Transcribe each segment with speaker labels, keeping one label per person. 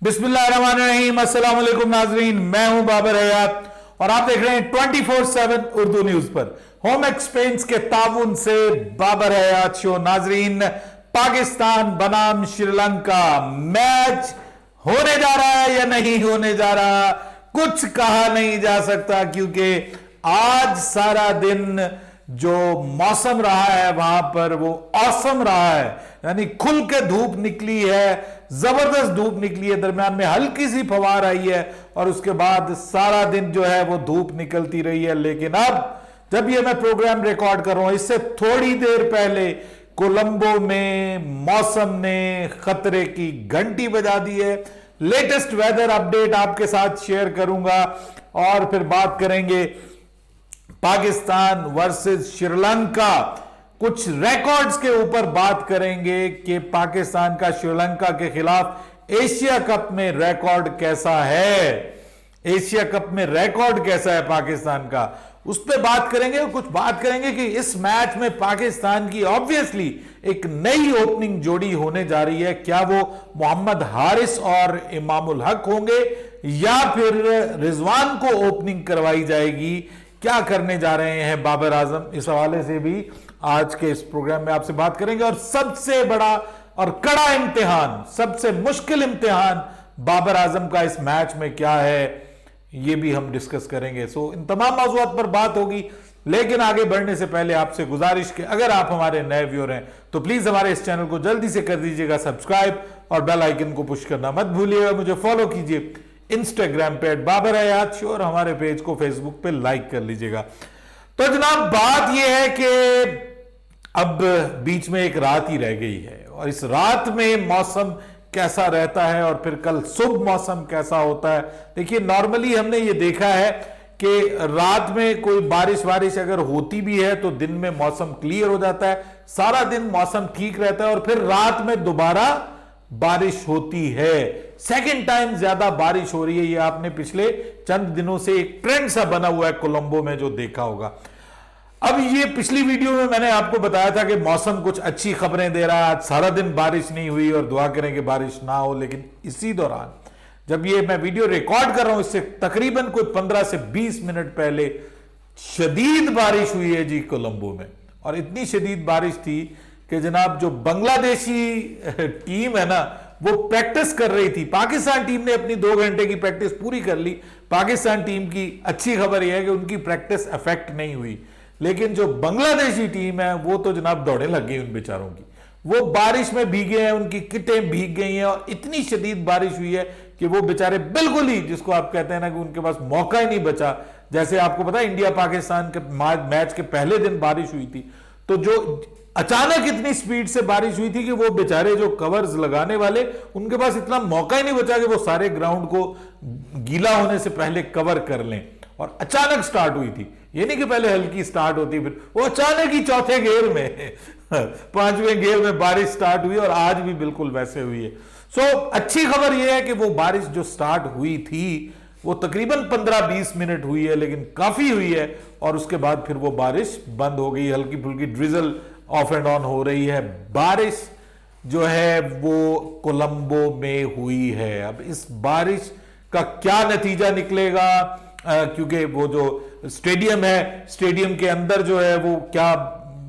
Speaker 1: बिस्मिल्लाहिर्रहमानिर्रहीम, अस्सलाम वालेकुम नाजरीन, मैं हूं बाबर हयात और आप देख रहे हैं 24/7 उर्दू न्यूज पर होम एक्सपेंस के ताउन से बाबर हयात शो। नाजरीन, पाकिस्तान बनाम श्रीलंका मैच होने जा रहा है या नहीं होने जा रहा, कुछ कहा नहीं जा सकता, क्योंकि आज सारा दिन जो मौसम रहा है वहां पर वो औसम रहा है, यानी खुल के धूप निकली है, जबरदस्त धूप निकली है, दरमियान में हल्की सी फवार आई है और उसके बाद सारा दिन जो है वो धूप निकलती रही है। लेकिन अब जब ये मैं प्रोग्राम रिकॉर्ड कर रहा हूं, इससे थोड़ी देर पहले कोलंबो में मौसम ने खतरे की घंटी बजा दी है। लेटेस्ट वेदर अपडेट आपके साथ शेयर करूंगा और फिर बात करेंगे पाकिस्तान वर्सेस श्रीलंका, कुछ रिकॉर्ड्स के ऊपर बात करेंगे कि पाकिस्तान का श्रीलंका के खिलाफ एशिया कप में रिकॉर्ड कैसा है, एशिया कप में रिकॉर्ड कैसा है पाकिस्तान का, उस पर बात करेंगे। और कुछ बात करेंगे कि इस मैच में पाकिस्तान की ऑब्वियसली एक नई ओपनिंग जोड़ी होने जा रही है। क्या वो मोहम्मद हारिस और इमामुल हक होंगे या फिर रिजवान को ओपनिंग करवाई जाएगी, क्या करने जा रहे हैं बाबर आजम, इस हवाले से भी आज के इस प्रोग्राम में आपसे बात करेंगे। और सबसे बड़ा और कड़ा इम्तिहान, सबसे मुश्किल इम्तिहान बाबर आजम का इस मैच में क्या है, ये भी हम डिस्कस करेंगे। सो इन तमाम मौजूद पर बात होगी, लेकिन आगे बढ़ने से पहले आपसे गुजारिश कि अगर आप हमारे नए व्यूअर हैं तो प्लीज हमारे इस चैनल को जल्दी से कर दीजिएगा सब्सक्राइब और बेल आइकन को पुश करना मत भूलिएगा। मुझे फॉलो कीजिए इंस्टाग्राम पे @बाबर हयात शो और हमारे पेज को फेसबुक पे लाइक कर लीजिएगा। तो जनाब, बात यह है कि अब बीच में एक रात ही रह गई है और इस रात में मौसम कैसा रहता है और फिर कल सुबह मौसम कैसा होता है। देखिए, नॉर्मली हमने ये देखा है कि रात में कोई बारिश अगर होती भी है तो दिन में मौसम क्लियर हो जाता है, सारा दिन मौसम ठीक रहता है और फिर रात में दोबारा बारिश होती है। सेकंड टाइम ज्यादा बारिश हो रही है, ये आपने पिछले चंद दिनों से एक ट्रेंड सा बना हुआ है कोलंबो में, जो देखा होगा। अब ये पिछली वीडियो में मैंने आपको बताया था कि मौसम कुछ अच्छी खबरें दे रहा है, आज सारा दिन बारिश नहीं हुई और दुआ करें कि बारिश ना हो। लेकिन इसी दौरान जब ये मैं वीडियो रिकॉर्ड कर रहा हूं, इससे तकरीबन कोई 15 से 20 मिनट पहले शदीद बारिश हुई है जी कोलंबो में। और इतनी शदीद बारिश थी कि जनाब जो बांग्लादेशी टीम है ना, वो प्रैक्टिस कर रही थी। पाकिस्तान टीम ने अपनी 2 घंटे की प्रैक्टिस पूरी कर ली। पाकिस्तान टीम की अच्छी खबर यह है कि उनकी प्रैक्टिस अफेक्ट नहीं हुई, लेकिन जो बांग्लादेशी टीम है वो तो जनाब दौड़े लग गई उन बेचारों की। वो बारिश में भीगे हैं, उनकी किटें भीग गई हैं और इतनी शदीद बारिश हुई है कि वो बेचारे बिल्कुल ही, जिसको आप कहते हैं ना कि उनके पास मौका ही नहीं बचा। जैसे आपको पता है इंडिया पाकिस्तान के मैच के पहले दिन बारिश हुई थी, तो जो अचानक इतनी स्पीड से बारिश हुई थी कि वो बेचारे जो कवर्स लगाने वाले, उनके पास इतना मौका ही नहीं बचा कि वो सारे ग्राउंड को गीला होने से पहले कवर कर लें। और अचानक स्टार्ट हुई थी, ये नहीं कि पहले हल्की स्टार्ट होती, फिर वो अचानक ही चौथे गेयर में 5वें गेयर में बारिश स्टार्ट हुई और आज भी बिल्कुल वैसे हुई है। सो अच्छी खबर यह है कि वो बारिश जो स्टार्ट हुई थी वो तकरीबन 15-20 मिनट हुई है, लेकिन काफी हुई है और उसके बाद फिर वो बारिश बंद हो गई। हल्की फुल्की ड्रिजल ऑफ एंड ऑन हो रही है। बारिश जो है वो कोलंबो में हुई है। अब इस बारिश का क्या नतीजा निकलेगा, क्योंकि वो जो स्टेडियम है, स्टेडियम के अंदर जो है वो क्या,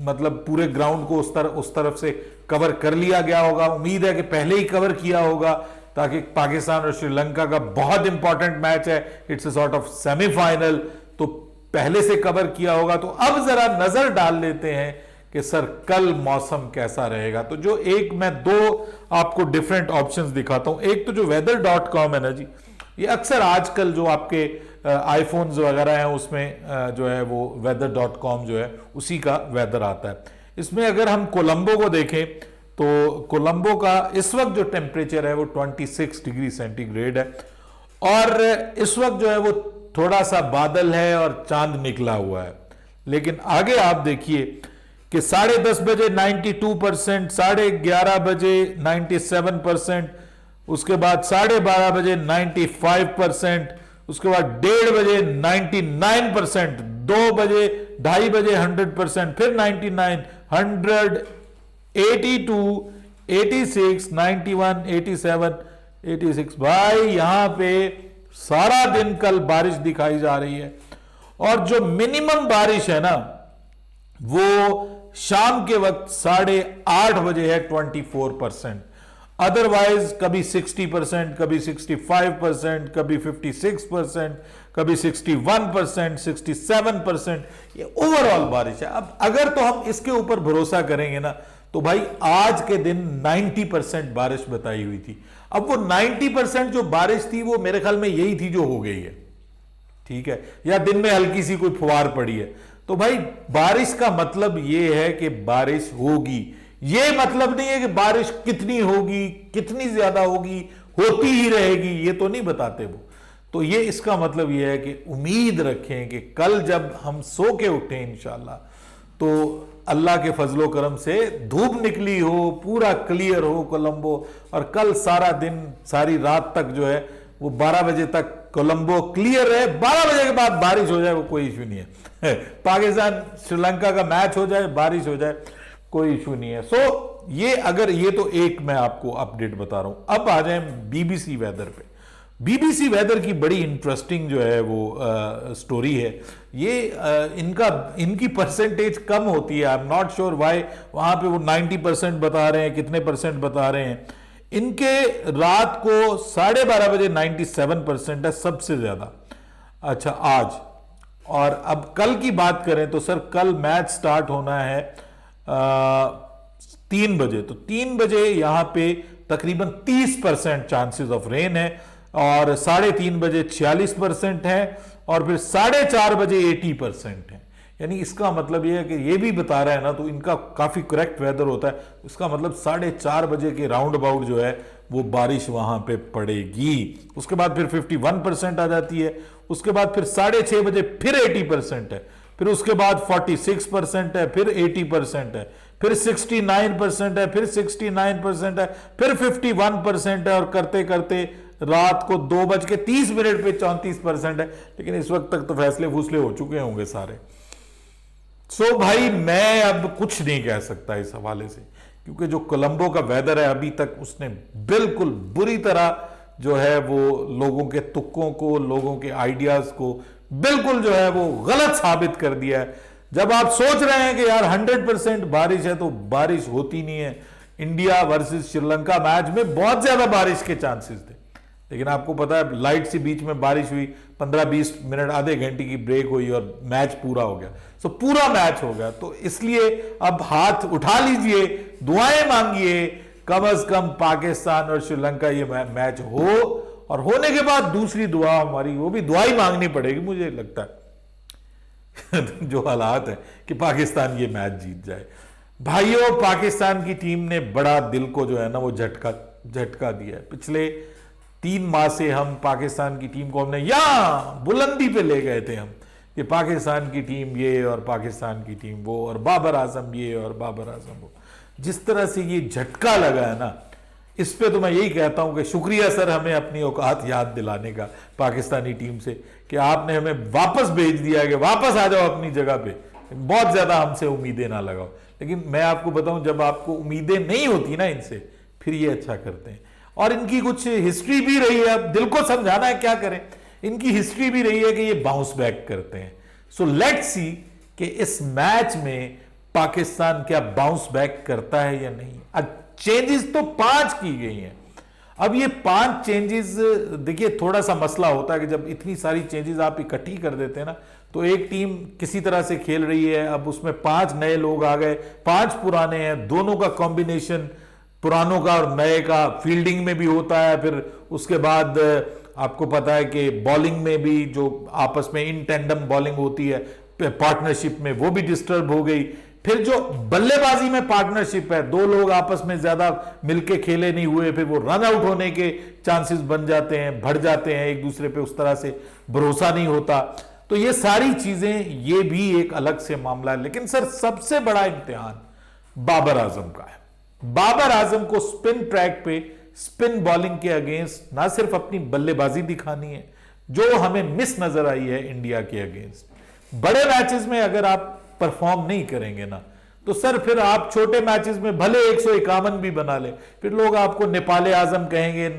Speaker 1: मतलब पूरे ग्राउंड को उस तरफ से कवर कर लिया गया होगा। उम्मीद है कि पहले ही कवर किया होगा, ताकि पाकिस्तान और श्रीलंका का बहुत इंपॉर्टेंट मैच है, it's a sort of semifinal, तो पहले से कवर किया होगा। तो अब जरा नजर डाल लेते हैं कि सर कल मौसम कैसा रहेगा। तो जो एक मैं 2 आपको डिफरेंट ऑप्शंस दिखाता हूं। एक तो जो weather.com है ना जी, ये अक्सर आजकल जो आपके आईफोन्स वगैरह हैं उसमें जो है वो weather.com जो है उसी का वेदर आता है। इसमें अगर हम कोलंबो को देखें तो कोलंबो का इस वक्त जो टेम्परेचर है वो 26 डिग्री सेंटीग्रेड है और इस वक्त जो है वो थोड़ा सा बादल है और चांद निकला हुआ है। लेकिन आगे आप देखिए कि 10:30 बजे 92%, 11:30 बजे 97%, उसके बाद 12:30 बजे 95%, उसके बाद 1:30 बजे 99%, 2 बजे 2:30 बजे 100%, फिर 99, 100, 82, 86, 91, 87, 86 भाई, यहां पे सारा दिन कल बारिश दिखाई जा रही है, और जो मिनिमम बारिश है ना वो शाम के वक्त 8:30 बजे है 24%। अदरवाइज कभी 60%, कभी 65%, कभी 56%, कभी 61%, 67%, ये ओवरऑल बारिश है। अब अगर तो हम इसके ऊपर भरोसा करेंगे ना, तो भाई आज के दिन 90% बारिश बताई हुई थी। अब वो 90% जो बारिश थी वो मेरे ख्याल में यही थी जो हो गई है, ठीक है, या दिन में हल्की सी कोई फुहार पड़ी है। तो भाई बारिश का मतलब यह है कि बारिश होगी, यह मतलब नहीं है कि बारिश कितनी होगी, कितनी ज्यादा होगी, होती ही रहेगी, ये तो नहीं बताते वो। तो ये इसका मतलब यह है कि उम्मीद रखें कि कल जब हम सो के उठें इंशाल्लाह, तो अल्लाह के फजलो करम से धूप निकली हो, पूरा क्लियर हो कोलंबो, और कल सारा दिन सारी रात तक जो है वो 12 बजे तक कोलंबो क्लियर है। 12 बजे के बाद बारिश हो जाए वो कोई इशू नहीं है। पाकिस्तान श्रीलंका का मैच हो जाए, बारिश हो जाए, कोई इशू नहीं है। सो ये अगर ये तो एक मैं आपको अपडेट बता रहा हूं। अब आ जाए बीबीसी वेदर पे। बीबीसी वेदर की बड़ी इंटरेस्टिंग जो है वो स्टोरी है। ये इनकी परसेंटेज कम होती है, I am not sure why. वहां पे वो 90% बता रहे हैं, कितने परसेंट बता रहे हैं। इनके रात को 12:30 बजे 97% है, सबसे ज्यादा। अच्छा आज, और अब कल की बात करें तो सर कल मैच स्टार्ट होना है 3 बजे। तो 3 बजे यहां पे तकरीबन 30% चांसेस ऑफ रेन है, और 3:30 बजे 46% है, और फिर 4:30 बजे 80% है। यानी इसका मतलब यह है कि ये भी बता रहा है ना, तो इनका काफी करेक्ट वेदर होता है। इसका मतलब 4:30 बजे के राउंड अबाउट जो है वो बारिश वहां पे पड़ेगी। उसके बाद फिर 51% आ जाती है, उसके बाद फिर 6:30 बजे फिर 80% है, फिर उसके बाद 46% है, फिर 80% है, फिर 69% है, फिर 69% है, फिर 51% है, और करते करते रात को 2:30 पे 34% है। लेकिन इस वक्त तक तो फैसले फूसले हो चुके होंगे सारे। सो भाई मैं अब कुछ नहीं कह सकता इस हवाले से, क्योंकि जो कोलंबो का वेदर है अभी तक उसने बिल्कुल बुरी तरह जो है वो लोगों के तुक्कों को, लोगों के आइडियाज को बिल्कुल जो है वो गलत साबित कर दिया है। जब आप सोच रहे हैं कि यार 100% बारिश है, तो बारिश होती नहीं है। इंडिया वर्सेस श्रीलंका मैच में बहुत ज्यादा बारिश के चांसेस थे, लेकिन आपको पता है लाइट सी बीच में बारिश हुई, 15-20 मिनट, आधे घंटे की ब्रेक हुई और मैच पूरा हो गया। सो पूरा मैच हो गया। तो इसलिए अब हाथ उठा लीजिए, दुआएं मांगिए, कम से कम पाकिस्तान और श्रीलंका ये मैच हो, और होने के बाद दूसरी दुआ हमारी, वो भी दुआ ही मांगनी पड़ेगी मुझे लगता है जो हालात है, कि पाकिस्तान ये मैच जीत जाए। भाइयों, पाकिस्तान की टीम ने बड़ा दिल को जो है ना वो झटका दिया है। पिछले 3 माह से हम पाकिस्तान की टीम को हमने यहां बुलंदी पे ले गए थे हम, कि पाकिस्तान की टीम ये और पाकिस्तान की टीम वो, और बाबर आजम ये और बाबर आजम वो। जिस तरह से ये झटका लगा है ना, इस पे तो मैं यही कहता हूं कि शुक्रिया सर हमें अपनी औकात याद दिलाने का पाकिस्तानी टीम से, कि आपने हमें वापस भेज दिया कि वापस आ जाओ अपनी जगह पे। बहुत ज्यादा हमसे उम्मीदें ना लगाओ। लेकिन मैं आपको बताऊं, जब आपको उम्मीदें नहीं होती ना इनसे, फिर ये अच्छा करते हैं। और इनकी कुछ हिस्ट्री भी रही है, अब दिल को समझाना है, क्या करें। इनकी हिस्ट्री भी रही है कि ये बाउंस बैक करते हैं। सो लेट्स सी कि इस मैच में पाकिस्तान क्या बाउंस बैक करता है या नहीं। अब चेंजेस तो 5 की गई हैं। अब ये 5 चेंजेस, देखिए थोड़ा सा मसला होता है कि जब इतनी सारी चेंजेस आप इकट्ठी कर देते हैं ना, तो एक टीम किसी तरह से खेल रही है, अब उसमें 5 नए लोग आ गए, 5 पुराने हैं, दोनों का कॉम्बिनेशन पुरानों का और नए का फील्डिंग में भी होता है। फिर उसके बाद आपको पता है कि बॉलिंग में भी जो आपस में इन टेंडम बॉलिंग होती है पार्टनरशिप में, वो भी डिस्टर्ब हो गई। फिर जो बल्लेबाजी में पार्टनरशिप है, 2 लोग आपस में ज्यादा मिलके खेले नहीं हुए, फिर वो रन आउट होने के चांसेस बन जाते हैं, बढ़ जाते हैं, एक दूसरे पे उस तरह से भरोसा नहीं होता। तो ये सारी चीजें, ये भी एक अलग से मामला है। लेकिन सर सबसे बड़ा इम्तिहान बाबर आजम का है। बाबर आजम को स्पिन ट्रैक पे स्पिन बॉलिंग के अगेंस्ट ना सिर्फ अपनी बल्लेबाजी दिखानी है, जो हमें मिस नजर आई है इंडिया के अगेंस्ट। बड़े मैचेस में अगर आप परफॉर्म नहीं करेंगे ना, तो सर फिर आप छोटे मैचेस में भले 151 भी बना ले, फिर लोग आपको नेपाल आजम कहेंगे,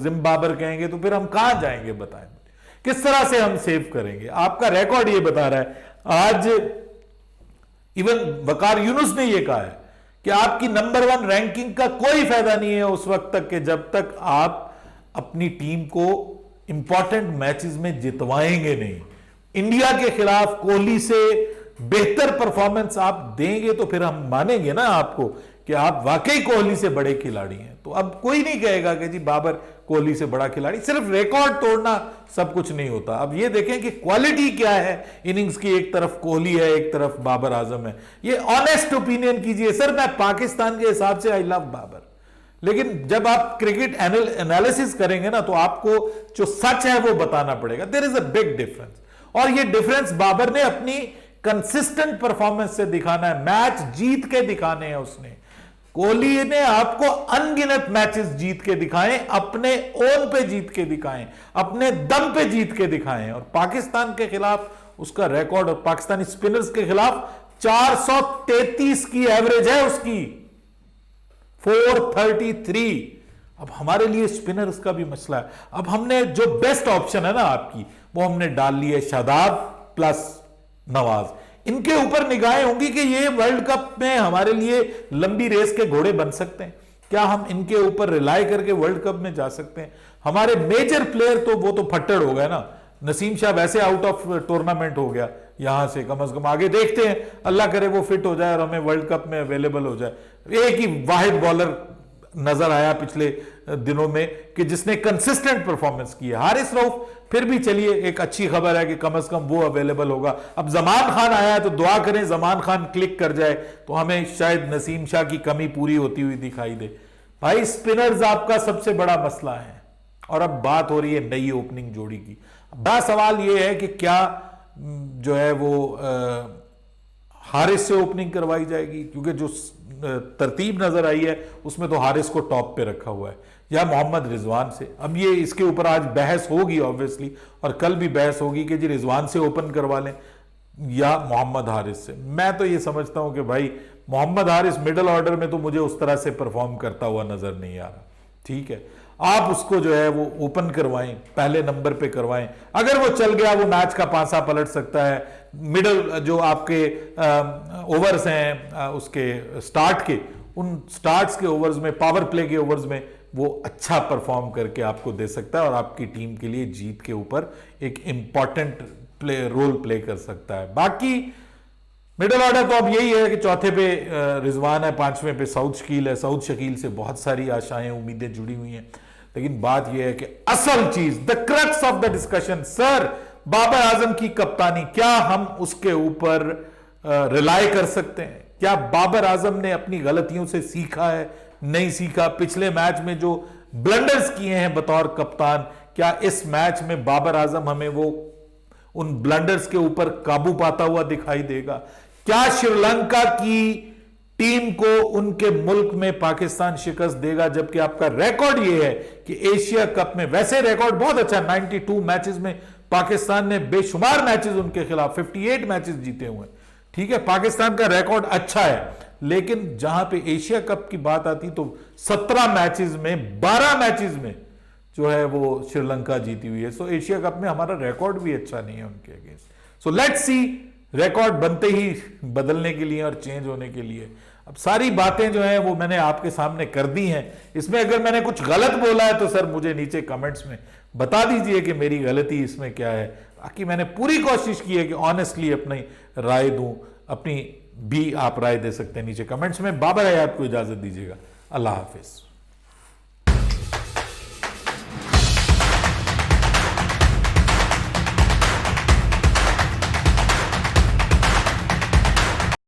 Speaker 1: जिम्बाबर कहेंगे, तो फिर हम कहां जाएंगे बताएं, किस तरह से हम सेव करेंगे? आपका रिकॉर्ड ये बता रहा है। आज इवन वकार यूनुस ने यह कहा है कि आपकी नंबर 1 रैंकिंग का कोई फायदा नहीं है उस वक्त तक के जब तक आप अपनी टीम को इंपॉर्टेंट मैचेस में जितवाएंगे नहीं। इंडिया के खिलाफ कोहली से बेहतर परफॉर्मेंस आप देंगे तो फिर हम मानेंगे ना आपको कि आप वाकई कोहली से बड़े खिलाड़ी हैं। तो अब कोई नहीं कहेगा कि जी बाबर कोहली से बड़ा खिलाड़ी। सिर्फ रिकॉर्ड तोड़ना सब कुछ नहीं होता। अब ये देखें कि क्वालिटी क्या है इनिंग्स की, एक तरफ कोहली है, एक तरफ बाबर आजम है। ये ऑनेस्ट ओपिनियन कीजिए। सर मैं पाकिस्तान के हिसाब से आई लव बाबर, लेकिन जब आप क्रिकेट एनालिसिस करेंगे ना तो आपको जो सच है वो बताना पड़ेगा। There is a big difference, और ये डिफरेंस बाबर ने अपनी कंसिस्टेंट परफॉर्मेंस से दिखाना है। मैच जीत के दिखाने हैं उसने। कोहली ने आपको अनगिनत मैचेस जीत के दिखाए, अपने ओन पे जीत के दिखाए, अपने दम पे जीत के दिखाए। और पाकिस्तान के खिलाफ उसका रिकॉर्ड, और पाकिस्तानी स्पिनर्स के खिलाफ 433 की एवरेज है उसकी, 433। अब हमारे लिए स्पिनर्स का भी मसला है। अब हमने जो बेस्ट ऑप्शन है ना आपकी, वो हमने डाल ली है शादाब प्लस नवाज। इनके ऊपर निगाहें होंगी कि ये वर्ल्ड कप में हमारे लिए लंबी रेस के घोड़े बन सकते हैं। क्या हम इनके ऊपर रिलाई करके वर्ल्ड कप में जा सकते हैं? हमारे मेजर प्लेयर तो वो तो फट्टड़ हो गए ना। नसीम शाह वैसे आउट ऑफ टूर्नामेंट हो गया यहां से, कम से कम आगे देखते हैं, अल्लाह करे वो फिट हो जाए और हमें वर्ल्ड कप में अवेलेबल हो जाए। एक ही वाहिद बॉलर नजर आया पिछले दिनों में कि जिसने कंसिस्टेंट परफॉर्मेंस की है, हारिस रऊफ। फिर भी चलिए एक अच्छी खबर है कि कम से कम वो अवेलेबल होगा। अब जमान खान आया है तो दुआ करें जमान खान क्लिक कर जाए तो हमें शायद नसीम शाह की कमी पूरी होती हुई दिखाई दे। भाई स्पिनर्स आपका सबसे बड़ा मसला है। और अब बात हो रही है नई ओपनिंग जोड़ी की। बड़ा सवाल यह है कि क्या जो है वो हारिस से ओपनिंग करवाई जाएगी, क्योंकि जो तरतीब नजर आई है उसमें तो हारिस को टॉप पे रखा हुआ है, या मोहम्मद रिजवान से। अब ये इसके ऊपर आज बहस होगी ऑब्वियसली, और कल भी बहस होगी कि जी रिजवान से ओपन करवा लें या मोहम्मद हारिस से। मैं तो ये समझता हूं कि भाई मोहम्मद हारिस मिडिल ऑर्डर में तो मुझे उस तरह से परफॉर्म करता हुआ नजर नहीं आ रहा। ठीक है, आप उसको जो है वो ओपन करवाएं, पहले नंबर पे करवाएं। अगर वो चल गया वो मैच का पासा पलट सकता है। मिडल जो आपके ओवर्स हैं उसके स्टार्ट के, उन स्टार्ट्स के ओवर्स में, पावर प्ले के ओवर्स में वो अच्छा परफॉर्म करके आपको दे सकता है और आपकी टीम के लिए जीत के ऊपर एक इंपॉर्टेंट रोल प्ले कर सकता है। बाकी मिडिल ऑर्डर तो अब यही है कि चौथे पे रिजवान है, पांचवें पे सऊद शकील है। सऊद शकील से बहुत सारी आशाएं, उम्मीदें जुड़ी हुई हैं। लेकिन बात यह है कि असल चीज, the crux of the discussion, sir Babar Azam की कप्तानी, क्या हम उसके ऊपर रिलाई कर सकते हैं? क्या बाबर आजम ने अपनी गलतियों से सीखा है? नहीं सीखा। पिछले मैच में जो ब्लंडर्स किए हैं बतौर कप्तान, क्या इस मैच में बाबर आजम हमें वो उन ब्लंडर्स के ऊपर काबू पाता हुआ दिखाई देगा? क्या श्रीलंका की टीम को उनके मुल्क में पाकिस्तान शिकस्त देगा? जबकि आपका रिकॉर्ड यह है कि एशिया कप में, वैसे रिकॉर्ड बहुत अच्छा, 92 मैचेस में पाकिस्तान ने बेशुमार मैचेस उनके खिलाफ 58 मैचेस जीते हुए। ठीक है, पाकिस्तान का रिकॉर्ड अच्छा है, लेकिन जहां पे एशिया कप की बात आती तो 17 मैचेस में 12 मैचेस में जो है वो श्रीलंका जीती हुई है। सो एशिया कप में हमारा रिकॉर्ड भी अच्छा नहीं है उनके against. So let's see, record बनते ही बदलने के लिए और चेंज होने के लिए। अब सारी बातें जो हैं वो मैंने आपके सामने कर दी हैं। इसमें अगर मैंने कुछ गलत बोला है तो सर मुझे नीचे कमेंट्स में बता दीजिए कि मेरी गलती इसमें क्या है। बाकी मैंने पूरी कोशिश की है कि ऑनेस्टली अपनी राय दूं। अपनी भी आप राय दे सकते हैं नीचे कमेंट्स में। बाबर हयात को इजाजत दीजिएगा। अल्लाह हाफिज।